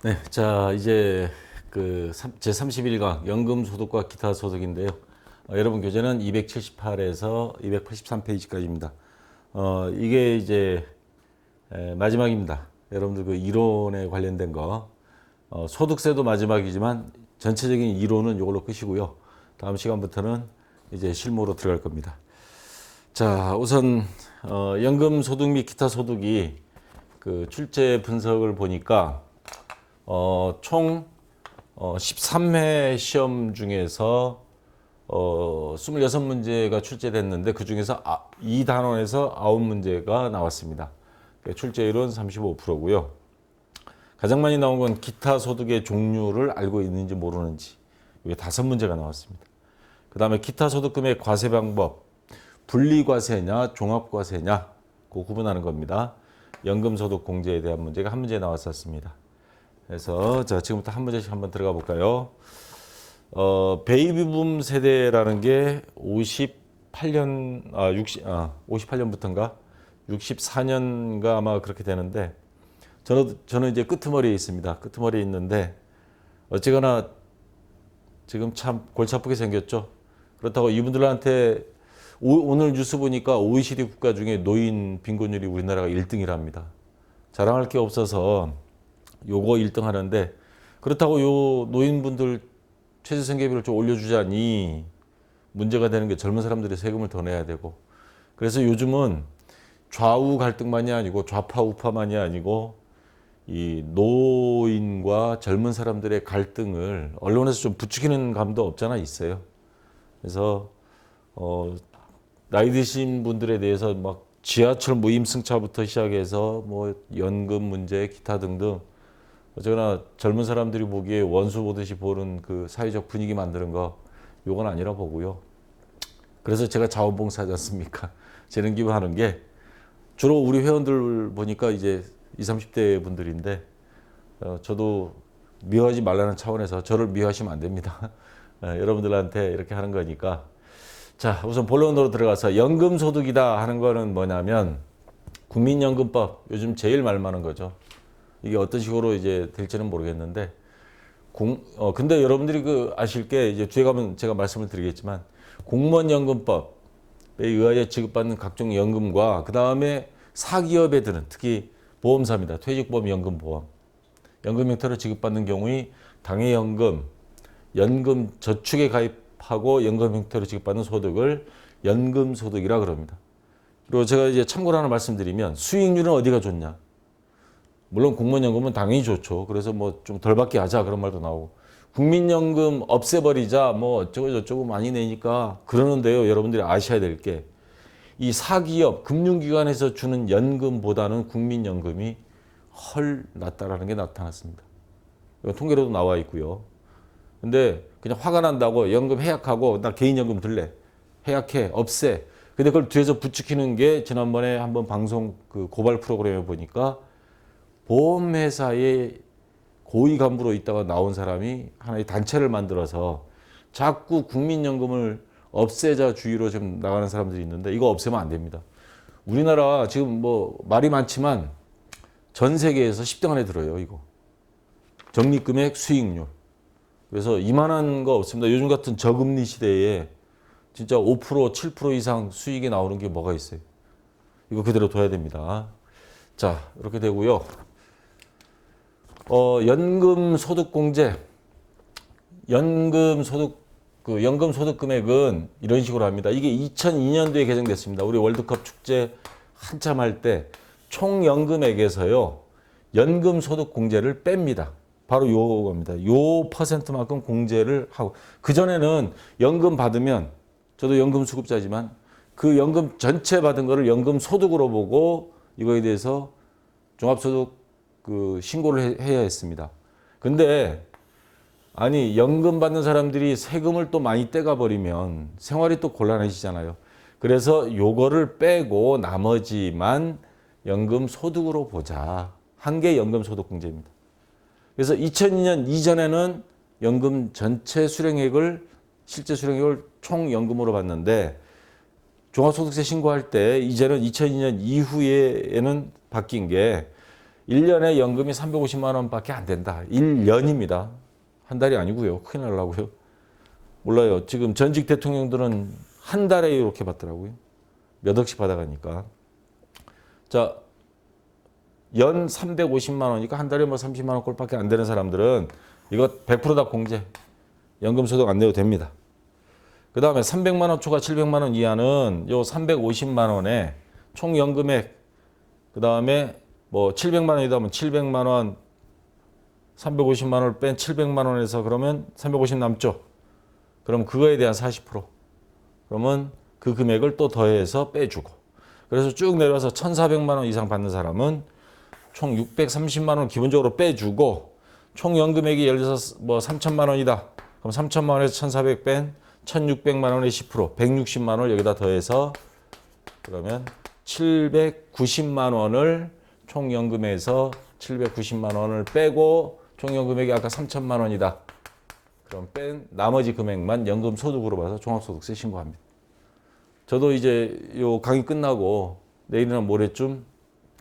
네, 자 이제 그 제31강 연금소득과 기타 소득인데요. 여러분 교재는 278에서 283페이지까지입니다. 이게 이제 마지막입니다. 여러분들 그 이론에 관련된 거 소득세도 마지막이지만 전체적인 이론은 이걸로 끝이고요. 다음 시간부터는 이제 실무로 들어갈 겁니다. 자, 우선 연금소득 및 기타 소득이 그 출제 분석을 보니까 총 13회 시험 중에서 26문제가 출제됐는데 그 중에서 이 단원에서 9문제가 나왔습니다. 출제율은 35%고요. 가장 많이 나온 건 기타 소득의 종류를 알고 있는지 모르는지. 이게 5문제가 나왔습니다. 그 다음에 기타 소득금의 과세 방법, 분리과세냐 종합과세냐 그 구분하는 겁니다. 연금소득 공제에 대한 문제가 한 문제 나왔었습니다. 그래서 자 지금부터 한 문제씩 한번 들어가 볼까요? 베이비붐 세대라는 게 58년부터인가 64년가 아마 그렇게 되는데 저는 이제 끄트머리에 있습니다. 끄트머리에 있는데 어쨌거나 지금 참 골치 아프게 생겼죠. 그렇다고 이분들한테 오늘 뉴스 보니까 OECD 국가 중에 노인 빈곤율이 우리나라가 1등이랍니다. 자랑할 게 없어서 요거 1등 하는데 그렇다고 요 노인분들 최저생계비를 좀 올려주자니 문제가 되는 게 젊은 사람들이 세금을 더 내야 되고 그래서 요즘은 좌우 갈등만이 아니고 좌파 우파만이 아니고 이 노인과 젊은 사람들의 갈등을 언론에서 좀 부추기는 감도 없잖아 있어요. 그래서 나이 드신 분들에 대해서 막 지하철 무임승차부터 시작해서 뭐 연금 문제 기타 등등 어쨌거나 젊은 사람들이 보기에 원수 보듯이 보는 그 사회적 분위기 만드는 거 요건 아니라 보고요. 그래서 제가 자원봉사하지 않습니까? 재능 기부하는 게 주로 우리 회원들 보니까 이제 20, 30대 분들인데 저도 미워하지 말라는 차원에서 저를 미워하시면 안 됩니다. 여러분들한테 이렇게 하는 거니까 자 우선 본론으로 들어가서 연금소득이다 하는 거는 뭐냐면 국민연금법 요즘 제일 말 많은 거죠. 이게 어떤 식으로 이제 될지는 모르겠는데, 근데 여러분들이 그 아실 게 이제 뒤에 가면 제가 말씀을 드리겠지만, 공무원연금법에 의하여 지급받는 각종 연금과 그 다음에 사기업애들은 특히 보험사입니다. 퇴직보험연금보험. 연금 형태로 지급받는 경우에 당해연금, 연금 저축에 가입하고 연금 형태로 지급받는 소득을 연금소득이라 그럽니다. 그리고 제가 이제 참고로 하나 말씀드리면 수익률은 어디가 좋냐? 물론 공무원연금은 당연히 좋죠. 그래서 뭐 좀 덜 받게 하자 그런 말도 나오고 국민연금 없애버리자 뭐 어쩌고 저쩌고 많이 내니까 그러는데요. 여러분들이 아셔야 될 게 이 사기업 금융기관에서 주는 연금보다는 국민연금이 헐 낫다라는 게 나타났습니다. 통계로도 나와 있고요. 근데 그냥 화가 난다고 연금 해약하고 나 개인연금 들래 해약해 없애. 근데 그걸 뒤에서 부추기는 게 지난번에 한번 방송 그 고발 프로그램에 보니까 보험회사의 고위 간부로 있다가 나온 사람이 하나의 단체를 만들어서 자꾸 국민연금을 없애자 주의로 지금 나가는 사람들이 있는데 이거 없애면 안 됩니다. 우리나라 지금 뭐 말이 많지만 전 세계에서 10등 안에 들어요, 이거. 적립금액 수익률. 그래서 이만한 거 없습니다. 요즘 같은 저금리 시대에 진짜 5%, 7% 이상 수익이 나오는 게 뭐가 있어요. 이거 그대로 둬야 됩니다. 자, 이렇게 되고요. 연금소득공제, 연금소득 금액은 이런 식으로 합니다. 이게 2002년도에 개정됐습니다. 우리 월드컵 축제 한참 할 때 총연금액에서요, 연금소득공제를 뺍니다. 바로 요겁니다. 요 퍼센트만큼 공제를 하고, 그전에는 연금 받으면, 저도 연금수급자지만, 그 연금 전체 받은 거를 연금소득으로 보고, 이거에 대해서 종합소득 신고를 해야 했습니다. 근데 아니 연금 받는 사람들이 세금을 또 많이 떼가 버리면 생활이 또 곤란해지잖아요. 그래서 요거를 빼고 나머지만 연금 소득으로 보자. 한 게 연금 소득 공제입니다. 그래서 2002년 이전에는 연금 전체 수령액을 실제 수령액을 총 연금으로 받는데 종합소득세 신고할 때 이제는 2002년 이후에는 바뀐 게 1년에 연금이 350만 원밖에 안 된다. 1년입니다. 한 달이 아니고요. 큰일 나려고요. 몰라요. 지금 전직 대통령들은 한 달에 이렇게 받더라고요. 몇 억씩 받아가니까. 자, 연 350만 원이니까 한 달에 뭐 30만 원 꼴밖에 안 되는 사람들은 이거 100%다 공제. 연금 소득 안 내도 됩니다. 그 다음에 300만 원 초과 700만 원 이하는 요 350만 원에 총 연금액, 그 다음에 뭐 700만 원이다 하면 700만 원, 350만 원을 뺀 700만 원에서 그러면 350 남죠. 그럼 그거에 대한 40%. 그러면 그 금액을 또 더해서 빼주고. 그래서 쭉 내려와서 1,400만 원 이상 받는 사람은 총 630만 원 기본적으로 빼주고 총 연금액이 예를 들어서 뭐 3천만 원이다. 그럼 3천만 원에서 1,400 뺀 1,600만 원의 10%, 160만 원을 여기다 더해서 그러면 790만 원을 총 연금에서 790만 원을 빼고 총 연금액이 아까 3천만 원이다. 그럼 뺀 나머지 금액만 연금 소득으로 봐서 종합소득세 신고합니다. 저도 이제 요 강의 끝나고 내일이나 모레쯤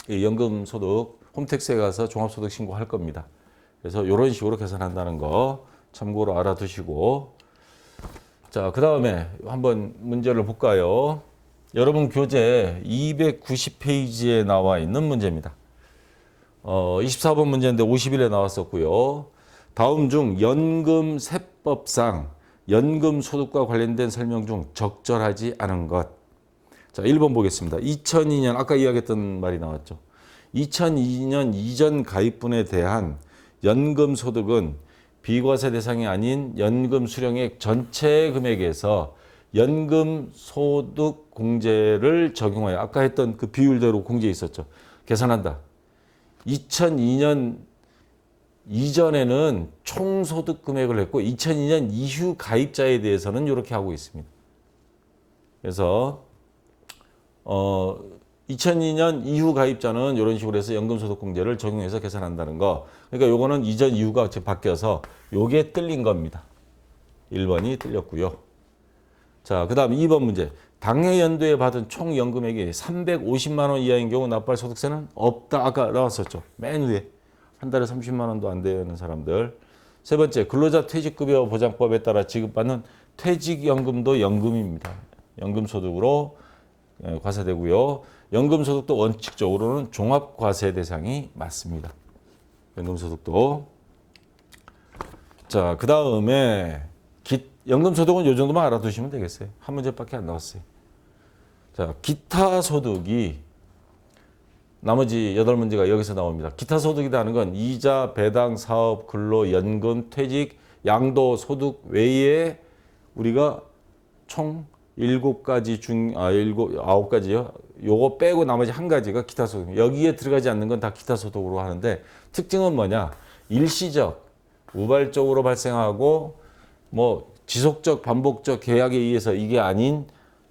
연금 소득 홈택스에 가서 종합소득 신고할 겁니다. 그래서 이런 식으로 계산한다는 거 참고로 알아두시고, 자, 그 다음에 한번 문제를 볼까요? 여러분 교재 290페이지에 나와 있는 문제입니다. 24번 문제인데 50일에 나왔었고요. 다음 중 연금 세법상 연금 소득과 관련된 설명 중 적절하지 않은 것. 자, 1번 보겠습니다. 2002년 아까 이야기했던 말이 나왔죠. 2002년 이전 가입분에 대한 연금 소득은 비과세 대상이 아닌 연금 수령액 전체 금액에서 연금 소득 공제를 적용하여 아까 했던 그 비율대로 공제 있었죠. 계산한다. 2002년 이전에는 총소득 금액을 했고 2002년 이후 가입자에 대해서는 이렇게 하고 있습니다. 그래서 2002년 이후 가입자는 이런 식으로 해서 연금소득공제를 적용해서 계산한다는 거. 그러니까 요거는 이전 이후가 바뀌어서 요게 틀린 겁니다. 1번이 틀렸고요. 자, 그 다음 2번 문제. 당해 연도에 받은 총 연금액이 350만 원 이하인 경우 납부할 소득세는 없다. 아까 나왔었죠. 맨 위에. 한 달에 30만 원도 안 되는 사람들. 세 번째, 근로자 퇴직급여 보장법에 따라 지급받는 퇴직연금도 연금입니다. 연금소득으로 과세되고요. 연금소득도 원칙적으로는 종합과세 대상이 맞습니다. 연금소득도. 자, 그 다음에 연금소득은 이 정도만 알아두시면 되겠어요. 한 문제밖에 안 나왔어요. 자, 기타 소득이 나머지 8문제가 여기서 나옵니다. 기타 소득이라는 건 이자, 배당, 사업, 근로, 연금, 퇴직, 양도, 소득 외에 우리가 총 7가지 중, 9가지요. 요거 빼고 나머지 한 가지가 기타 소득. 여기에 들어가지 않는 건 다 기타 소득으로 하는데 특징은 뭐냐? 일시적, 우발적으로 발생하고 뭐 지속적, 반복적 계약에 의해서 이게 아닌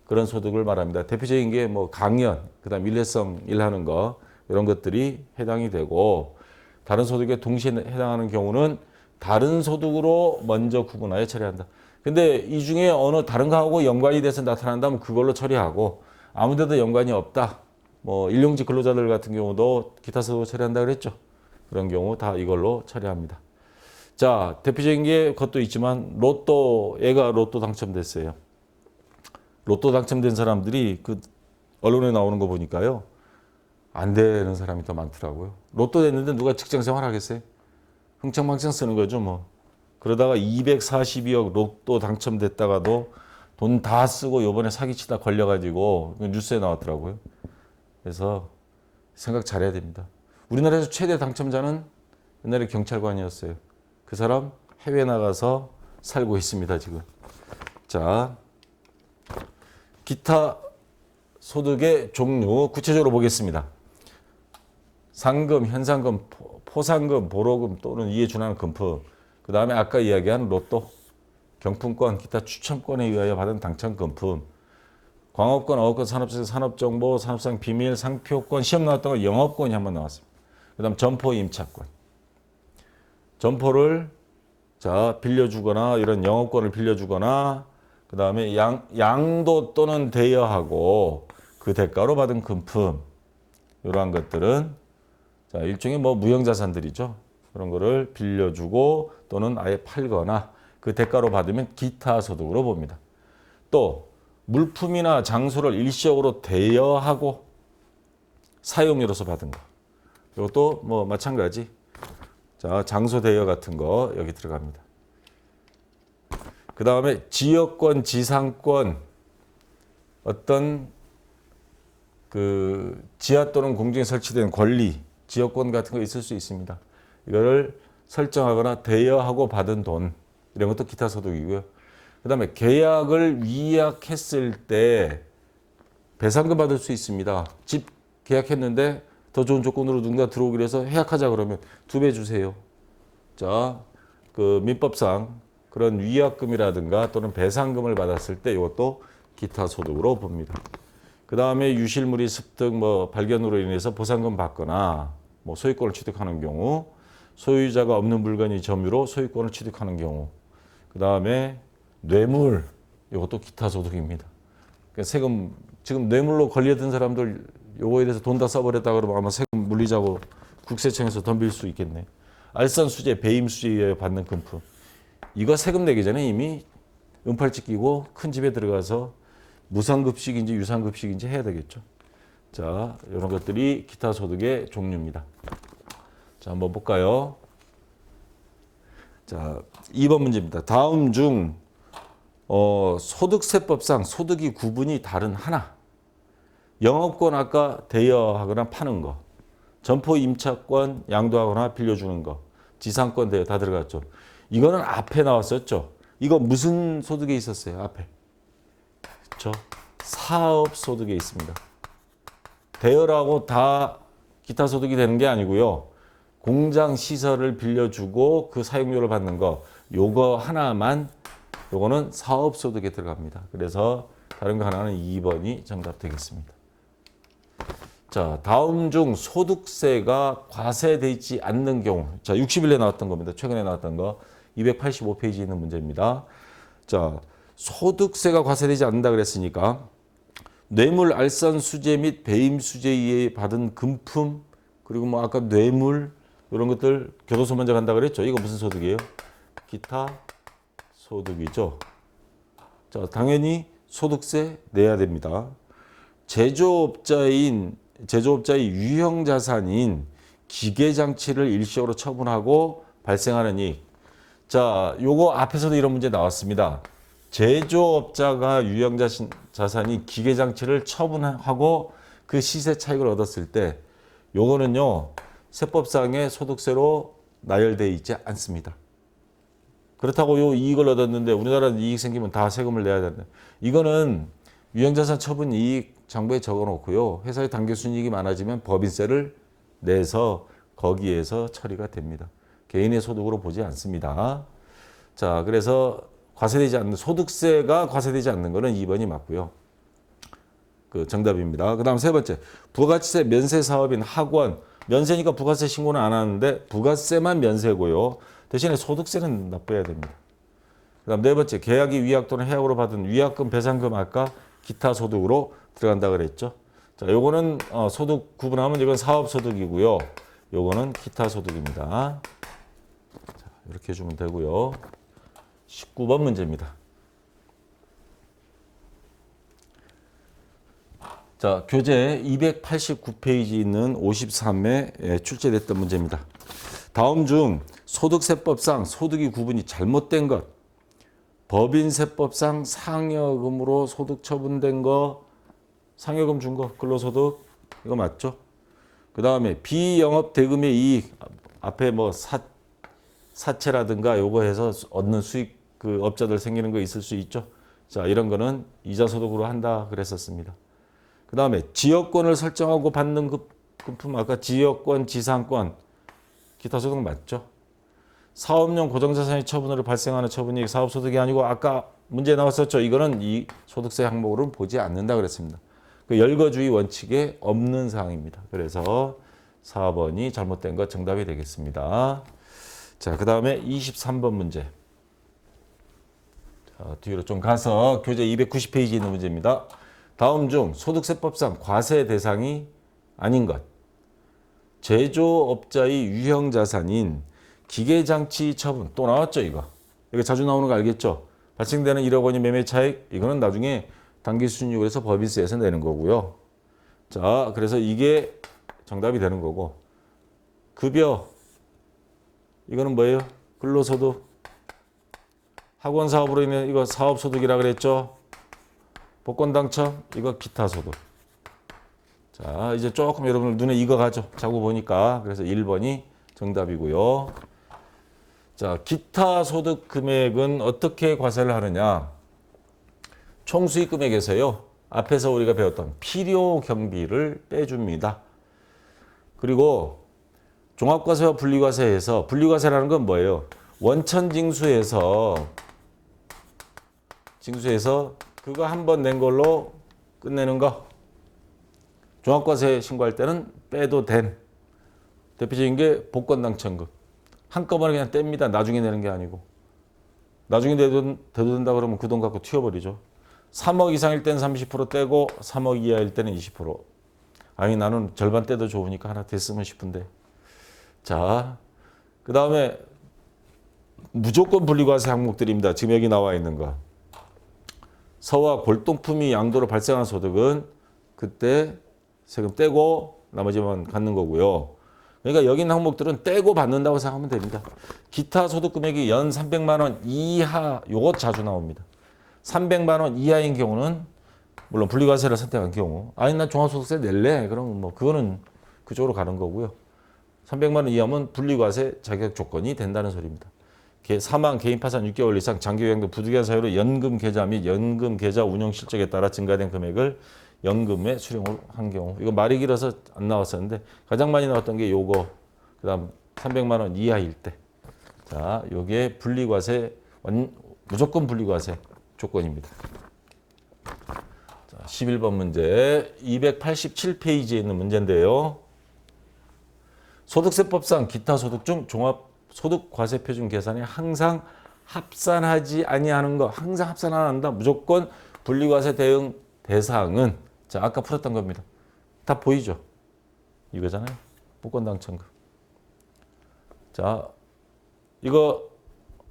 그런 소득을 말합니다. 대표적인 게 뭐 강연, 그다음 일회성 일하는 거 이런 것들이 해당이 되고 다른 소득에 동시에 해당하는 경우는 다른 소득으로 먼저 구분하여 처리한다. 근데 이 중에 어느 다른 거하고 연관이 돼서 나타난다면 그걸로 처리하고 아무 데도 연관이 없다. 뭐 일용직 근로자들 같은 경우도 기타 소득 처리한다 그랬죠. 그런 경우 다 이걸로 처리합니다. 자, 대표적인 게 그것도 있지만 얘가 로또 당첨됐어요. 로또 당첨된 사람들이 그 언론에 나오는 거 보니까요. 안 되는 사람이 더 많더라고요. 로또 됐는데 누가 직장생활 하겠어요? 흥청망청 쓰는 거죠, 뭐. 그러다가 242억 로또 당첨됐다가도 돈 다 쓰고 요번에 사기치다 걸려가지고 뉴스에 나왔더라고요. 그래서 생각 잘해야 됩니다. 우리나라에서 최대 당첨자는 옛날에 경찰관이었어요. 그 사람 해외 나가서 살고 있습니다, 지금. 자, 기타 소득의 종류 구체적으로 보겠습니다. 상금, 현상금, 포상금, 보로금 또는 이에 준하는 금품. 그 다음에 아까 이야기한 로또, 경품권, 기타 추첨권에 의하여 받은 당첨금품. 광업권, 어업권, 산업재산, 산업정보, 산업상 비밀, 상표권, 시험 나왔던 거 영업권이 한번 나왔습니다. 그 다음 점포 임차권. 점포를 빌려주거나 이런 영업권을 빌려주거나 그 다음에 양도 또는 대여하고 그 대가로 받은 금품. 이러한 것들은 자, 일종의 뭐 무형자산들이죠. 그런 거를 빌려주고 또는 아예 팔거나 그 대가로 받으면 기타 소득으로 봅니다. 또 물품이나 장소를 일시적으로 대여하고 사용료로서 받은 거. 이것도 뭐 마찬가지. 자, 장소 대여 같은 거 여기 들어갑니다. 그 다음에 지역권, 지상권, 어떤 그 지하 또는 공중에 설치된 권리, 지역권 같은 거 있을 수 있습니다. 이거를 설정하거나 대여하고 받은 돈, 이런 것도 기타 소득이고요. 그 다음에 계약을 위약했을 때 배상금 받을 수 있습니다. 집 계약했는데 더 좋은 조건으로 누군가 들어오기로 해서 해약하자 그러면 2배 주세요. 자, 그 민법상 그런 위약금이라든가 또는 배상금을 받았을 때 이것도 기타 소득으로 봅니다. 그 다음에 유실물이 습득, 뭐 발견으로 인해서 보상금 받거나 뭐 소유권을 취득하는 경우, 소유자가 없는 물건이 점유로 소유권을 취득하는 경우, 그 다음에 뇌물, 이것도 기타 소득입니다. 그러니까 세금 지금 뇌물로 걸려든 사람들 요거에 대해서 돈 다 써버렸다 그러면 아마 세금 물리자고 국세청에서 덤빌 수 있겠네. 알선수재, 배임수재에 받는 금품. 이거 세금 내기 전에 이미 은팔찌 끼고 큰 집에 들어가서 무상급식인지 유상급식인지 해야 되겠죠. 자, 이런 것들이 기타 소득의 종류입니다. 자, 한번 볼까요? 자, 2번 문제입니다. 다음 중 소득세법상 소득이 구분이 다른 하나. 영업권 아까 대여하거나 파는 거. 점포 임차권 양도하거나 빌려주는 거. 지상권 대여 다 들어갔죠. 이거는 앞에 나왔었죠. 이거 무슨 소득에 있었어요? 앞에. 그렇죠? 사업 소득에 있습니다. 대여라고 다 기타 소득이 되는 게 아니고요. 공장 시설을 빌려주고 그 사용료를 받는 거. 요거 하나만 요거는 사업 소득에 들어갑니다. 그래서 다른 거 하나는 2번이 정답 되겠습니다. 자, 다음 중 소득세가 과세되지 않는 경우. 자, 60일에 나왔던 겁니다. 최근에 나왔던 거. 285페이지에 있는 문제입니다. 자, 소득세가 과세되지 않는다 그랬으니까 뇌물, 알선, 수재 및 배임 수재에 의해 받은 금품, 그리고 뭐 아까 뇌물 이런 것들 교도소 먼저 간다 그랬죠. 이거 무슨 소득이에요? 기타 소득이죠. 자, 당연히 소득세 내야 됩니다. 제조업자의 유형 자산인 기계 장치를 일시적으로 처분하고 발생하는 이익. 자, 요거 앞에서도 이런 문제 나왔습니다. 제조업자가 유형 자산이 기계 장치를 처분하고 그 시세 차익을 얻었을 때 요거는요. 세법상의 소득세로 나열되어 있지 않습니다. 그렇다고 요 이익을 얻었는데 우리나라는 이익 생기면 다 세금을 내야 된다. 이거는 유형자산 처분 이익 장부에 적어놓고요. 회사의 당겨순이익이 많아지면 법인세를 내서 거기에서 처리가 됩니다. 개인의 소득으로 보지 않습니다. 자, 그래서 과세되지 않는 소득세가 과세되지 않는 거는 2번이 맞고요. 그 정답입니다. 그다음 세 번째, 부가가치세 면세 사업인 학원. 면세니까 부가세 신고는 안 하는데 부가세만 면세고요. 대신에 소득세는 납부해야 됩니다. 그다음 네 번째, 계약이 위약 또는 해약으로 받은 위약금, 배상금 아까 기타 소득으로 들어간다 그랬죠. 자, 요거는 소득 구분하면 이건 사업 소득이고요. 요거는 기타 소득입니다. 자, 이렇게 해주면 되고요. 19번 문제입니다. 자, 교재 289페이지 있는 53회 출제됐던 문제입니다. 다음 중 소득세법상 소득이 구분이 잘못된 것, 법인세법상 상여금으로 소득 처분된 거, 상여금 준 거, 근로소득, 이거 맞죠? 그 다음에 비영업 대금의 이익, 앞에 뭐 사채라든가 요거 해서 얻는 수익, 그 업자들 생기는 거 있을 수 있죠? 자, 이런 거는 이자소득으로 한다 그랬었습니다. 그 다음에 지역권을 설정하고 받는 금품, 아까 지역권, 지상권, 기타 소득 맞죠? 사업용 고정자산의 처분으로 발생하는 처분이익 사업소득이 아니고 아까 문제 나왔었죠. 이거는 이 소득세 항목으로는 보지 않는다 그랬습니다. 그 열거주의 원칙에 없는 사항입니다. 그래서 4번이 잘못된 것 정답이 되겠습니다. 자, 그 다음에 23번 문제. 자, 뒤로 좀 가서 교재 290페이지 있는 문제입니다. 다음 중 소득세법상 과세 대상이 아닌 것. 제조업자의 유형 자산인 기계장치 처분 또 나왔죠 이거. 이거 자주 나오는 거 알겠죠? 발생되는 1억 원이 매매 차익 이거는 나중에 당기순이익을 해서 법인세에서 내는 거고요. 자, 그래서 이게 정답이 되는 거고 급여 이거는 뭐예요? 근로소득 학원 사업으로 인해 이거 사업소득이라 그랬죠? 복권 당첨 이거 기타 소득. 자, 이제 조금 여러분들 눈에 익어가죠. 자꾸 보니까. 그래서 1번이 정답이고요. 자, 기타 소득 금액은 어떻게 과세를 하느냐? 총수익 금액에서요. 앞에서 우리가 배웠던 필요 경비를 빼줍니다. 그리고 종합과세와 분리과세에서 분리과세라는 건 뭐예요? 원천징수에서 그거 한 번 낸 걸로 끝내는 거. 종합과세 신고할 때는 빼도 된 대표적인 게 복권 당첨금. 한꺼번에 그냥 뗍니다. 나중에 내는 게 아니고. 나중에 대도 된다 그러면 그 돈 갖고 튀어버리죠. 3억 이상일 때는 30% 떼고 3억 이하일 때는 20%. 아니 나는 절반 떼도 좋으니까 하나 됐으면 싶은데. 자, 그 다음에 무조건 분리과세 항목들입니다. 지금 여기 나와 있는 거. 서와 골동품이 양도로 발생한 소득은 그때 세금 떼고 나머지만 갖는 거고요. 그러니까 여기 있는 항목들은 떼고 받는다고 생각하면 됩니다. 기타 소득 금액이 연 300만 원 이하 요거 자주 나옵니다. 300만 원 이하인 경우는 물론 분리과세를 선택한 경우 아니 난 종합소득세 낼래 그러면 뭐 그거는 그쪽으로 가는 거고요. 300만 원 이하면 분리과세 자격 조건이 된다는 소리입니다. 사망, 개인 파산 6개월 이상, 장기요양 등 부득이한 사유로 연금 계좌 및 연금 계좌 운용 실적에 따라 증가된 금액을 연금에 수령을 한 경우. 이거 말이 길어서 안 나왔었는데 가장 많이 나왔던 게 요거. 그다음 300만 원 이하일 때. 자, 요게 분리과세 무조건 분리과세 조건입니다. 자, 11번 문제 287페이지에 있는 문제인데요. 소득세법상 기타 소득 중 종합소득과세표준 계산에 항상 합산하지 아니하는 거. 항상 합산 안 한다. 무조건 분리과세 대응 대상은 자 아까 풀었던 겁니다. 다 보이죠? 이거잖아요. 복권 당첨금. 자 이거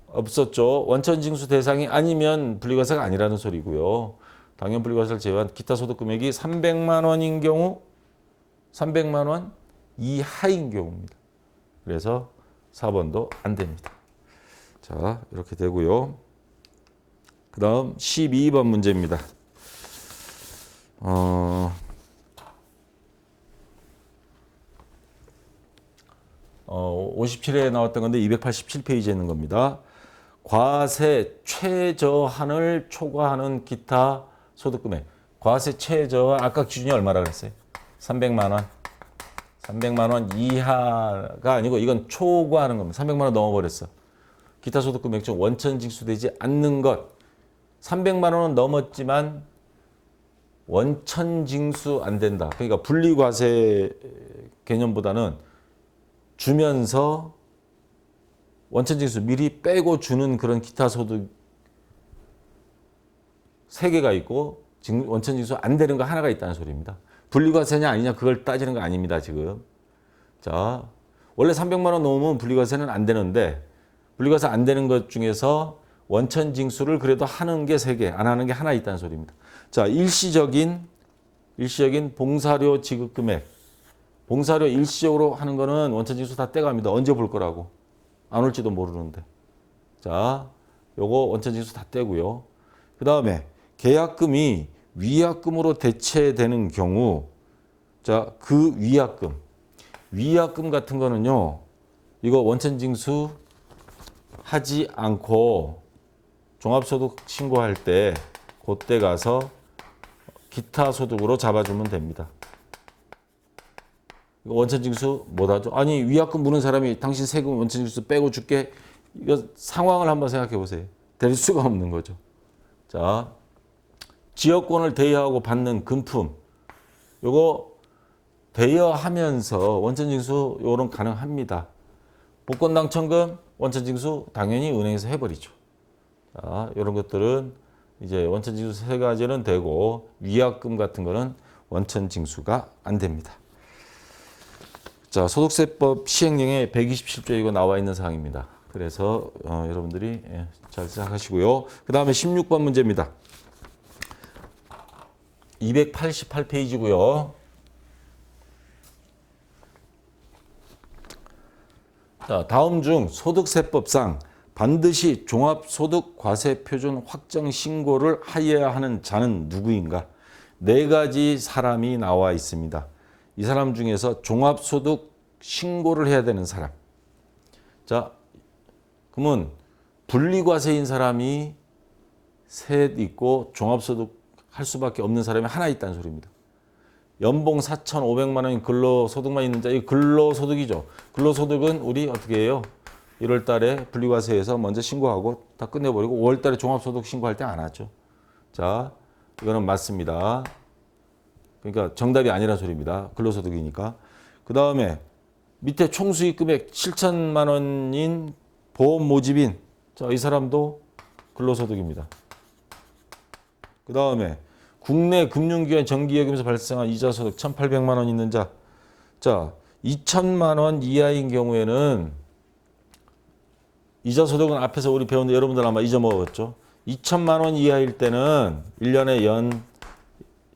없었죠. 원천징수 대상이 아니면 분리과세가 아니라는 소리고요. 당연 분리과세를 제외한 기타 소득 금액이 300만 원인 경우 300만 원 이하인 경우입니다. 그래서 4번도 안 됩니다. 자, 이렇게 되고요. 그 다음 12번 문제입니다. 57회에 나왔던 건데 287페이지에 있는 겁니다. 과세 최저한을 초과하는 기타 소득금액. 과세 최저한 아까 기준이 얼마라 그랬어요? 300만 원. 300만 원 이하가 아니고 이건 초과하는 겁니다. 300만 원 넘어버렸어. 기타 소득금액 중 원천 징수되지 않는 것. 300만 원은 넘었지만 원천 징수 안 된다. 그러니까 분리과세 개념보다는 주면서 원천 징수 미리 빼고 주는 그런 기타 소득 3개가 있고 원천 징수 안 되는 거 하나가 있다는 소리입니다. 분리과세냐 아니냐 그걸 따지는 거 아닙니다, 지금. 자, 원래 300만 원 넘으면 분리과세는 안 되는데 분리과세 안 되는 것 중에서 원천 징수를 그래도 하는 게 3개, 안 하는 게 하나 있다는 소리입니다. 자, 일시적인 봉사료 지급 금액. 봉사료 일시적으로 하는 거는 원천 징수 다 떼갑니다. 언제 볼 거라고. 안 올지도 모르는데. 자, 요거 원천 징수 다 떼고요. 그다음에 계약금이 위약금으로 대체되는 경우, 자, 그 위약금 같은 거는요, 이거 원천징수 하지 않고 종합소득 신고할 때 그때 가서 기타 소득으로 잡아주면 됩니다. 이거 원천징수 못하죠? 아니, 위약금 무는 사람이 당신 세금 원천징수 빼고 줄게. 이거 상황을 한번 생각해 보세요. 될 수가 없는 거죠. 자, 지역권을 대여하고 받는 금품, 요거 대여하면서 원천징수 요런 가능합니다. 복권 당첨금 원천징수 당연히 은행에서 해버리죠. 자, 요런 것들은 이제 원천징수 3가지는 되고 위약금 같은 거는 원천징수가 안 됩니다. 자, 소득세법 시행령에 127조에 이거 나와 있는 사항입니다. 그래서 여러분들이 잘 생각하시고요. 그 다음에 16번 문제입니다. 288페이지고요. 자, 다음 중 소득세법상 반드시 종합소득과세표준 확정 신고를 하여야 하는 자는 누구인가? 네 가지 사람이 나와 있습니다. 이 사람 중에서 종합소득 신고를 해야 되는 사람. 자, 그러면 분리과세인 사람이 셋 있고 종합소득 할 수밖에 없는 사람이 하나 있다는 소리입니다. 연봉 4,500만 원인 근로소득만 있는 자, 이 근로소득이죠. 근로소득은 우리 어떻게 해요? 1월 달에 분리과세에서 먼저 신고하고 다 끝내버리고 5월 달에 종합소득 신고할 때 안 하죠. 자, 이거는 맞습니다. 그러니까 정답이 아니란 소리입니다. 근로소득이니까. 그 다음에 밑에 총수익 금액 7천만 원인 보험 모집인, 자, 이 사람도 근로소득입니다. 그 다음에 국내 금융기관 정기예금에서 발생한 이자소득 1,800만 원 있는 자, 자, 2천만 원 이하인 경우에는 이자소득은 앞에서 우리 배웠는데 여러분들 아마 잊어먹었죠. 2천만 원 이하일 때는 1년에 연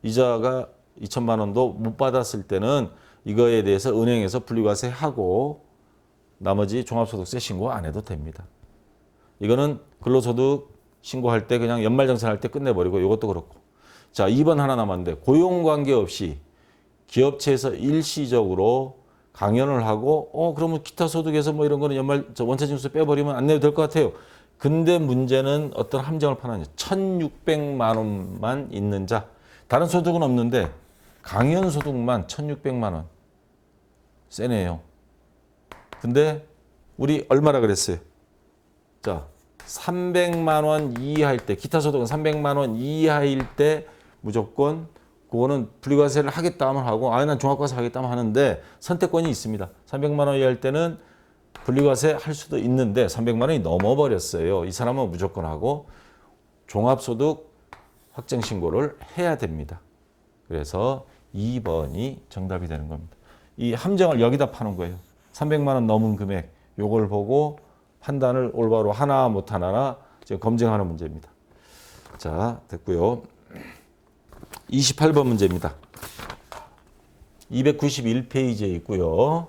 이자가 2천만 원도 못 받았을 때는 이거에 대해서 은행에서 분리과세하고 나머지 종합소득세 신고 안 해도 됩니다. 이거는 근로소득 신고할 때 그냥 연말정산할 때 끝내버리고 이것도 그렇고. 자, 2번 하나 남았는데 고용관계 없이 기업체에서 일시적으로 강연을 하고 그러면 기타 소득에서 뭐 이런 거는 원천징수 빼버리면 안 내도 될 것 같아요. 근데 문제는 어떤 함정을 파느냐. 1,600만 원만 있는 자. 다른 소득은 없는데 강연 소득만 1,600만 원. 세네요. 근데 우리 얼마라 그랬어요? 자, 300만 원 이하일 때, 기타 소득은 300만 원 이하일 때 무조건 그거는 분리과세를 하겠다 하면 하고, 난 종합과세 하겠다 하면 하는데 선택권이 있습니다. 300만 원 이하일 때는 분리과세 할 수도 있는데 300만 원이 넘어버렸어요. 이 사람은 무조건 하고 종합소득 확정신고를 해야 됩니다. 그래서 2번이 정답이 되는 겁니다. 이 함정을 여기다 파는 거예요. 300만 원 넘은 금액, 요걸 보고 판단을 올바로 하나 못 하나 지금 검증하는 문제입니다. 자, 됐고요. 28번 문제입니다. 291페이지에 있고요.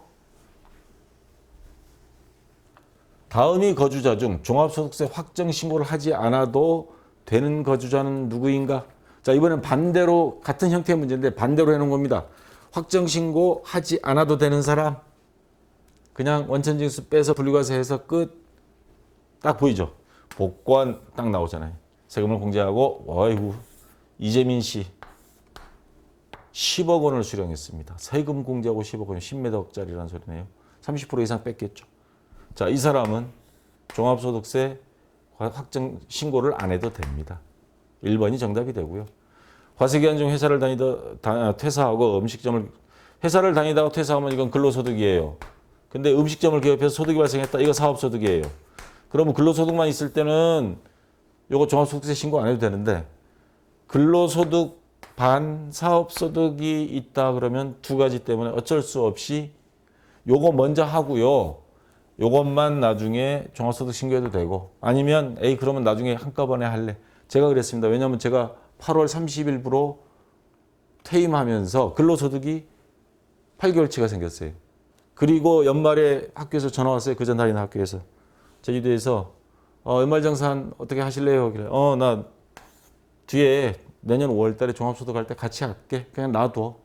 다음이 거주자 중 종합소득세 확정 신고를 하지 않아도 되는 거주자는 누구인가? 자, 이번엔 반대로 같은 형태의 문제인데 반대로 해놓은 겁니다. 확정 신고 하지 않아도 되는 사람, 그냥 원천징수 빼서 분리과세해서 끝. 딱 보이죠? 복권 딱 나오잖아요. 세금을 공제하고 어이구 이재민 씨 10억 원을 수령했습니다. 세금 공제하고 10억 원, 10몇 억짜리라는 소리네요. 30% 이상 뺐겠죠. 자, 이 사람은 종합소득세 확정 신고를 안 해도 됩니다. 1번이 정답이 되고요. 과세기간 중 회사를 퇴사하고 회사를 다니다가 퇴사하면 이건 근로소득이에요. 근데 음식점을 개업해서 소득이 발생했다. 이거 사업소득이에요. 그러면 근로소득만 있을 때는 이거 종합소득세 신고 안 해도 되는데 근로소득 반 사업소득이 있다 그러면 두 가지 때문에 어쩔 수 없이 요거 먼저 하고요. 요것만 나중에 종합소득 신고해도 되고 아니면 그러면 나중에 한꺼번에 할래. 제가 그랬습니다. 왜냐하면 제가 8월 30일부로 퇴임하면서 근로소득이 8개월치가 생겼어요. 그리고 연말에 학교에서 전화 왔어요. 그전 다니는 학교에서. 제주도에서 연말정산 어떻게 하실래요? 그래. 나 뒤에 내년 5월 달에 종합소득 할 때 같이 할게. 그냥 놔둬.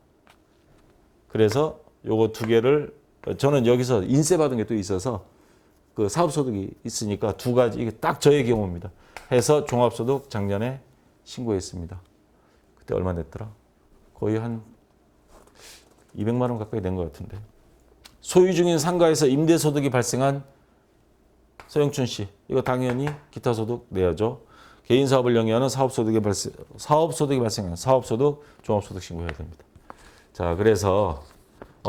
그래서 요거 두 개를 저는 여기서 인세 받은 게 또 있어서 그 사업소득이 있으니까 두 가지 이게 딱 저의 경우입니다. 해서 종합소득 작년에 신고했습니다. 그때 얼마 냈더라? 거의 한 200만 원 가까이 낸 것 같은데. 소유 중인 상가에서 임대소득이 발생한 서영춘 씨. 이거 당연히 기타소득 내야죠. 개인사업을 영위하는 사업소득이 발생한 사업소득, 종합소득 신고해야 됩니다. 자, 그래서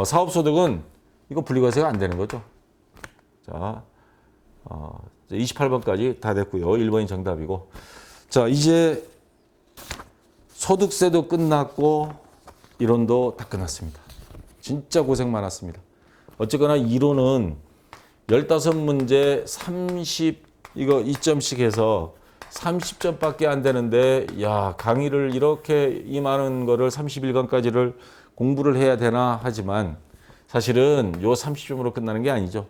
사업소득은 이거 분리과세가 안 되는 거죠. 자, 28번까지 다 됐고요. 1번이 정답이고. 자, 이제 소득세도 끝났고 이론도 다 끝났습니다. 진짜 고생 많았습니다. 어쨌거나 이론은 15문제 이거 2점씩 해서 30점밖에 안 되는데, 야, 강의를 이렇게 이 많은 거를 30일간까지를 공부를 해야 되나 하지만 사실은 요 30점으로 끝나는 게 아니죠.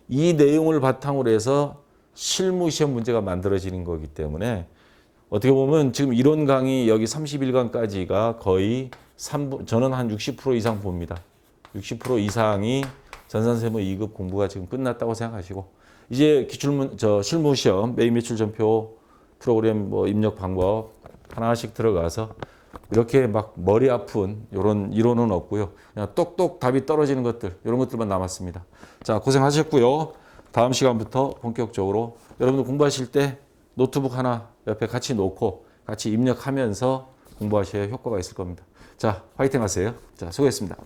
이 내용을 바탕으로 해서 실무 시험 문제가 만들어지는 거기 때문에 어떻게 보면 지금 이론 강의 여기 30일간까지가 거의 저는 한 60% 이상 봅니다. 60% 이상이 전산세무 2급 공부가 지금 끝났다고 생각하시고, 이제 실무 시험 매일 매출 전표 프로그램 뭐 입력 방법 하나씩 들어가서 이렇게 막 머리 아픈 이런 이론은 없고요. 그냥 똑똑 답이 떨어지는 것들, 이런 것들만 남았습니다. 자, 고생하셨고요. 다음 시간부터 본격적으로 여러분들 공부하실 때 노트북 하나 옆에 같이 놓고 같이 입력하면서 공부하셔야 효과가 있을 겁니다. 자, 화이팅 하세요. 자, 수고했습니다.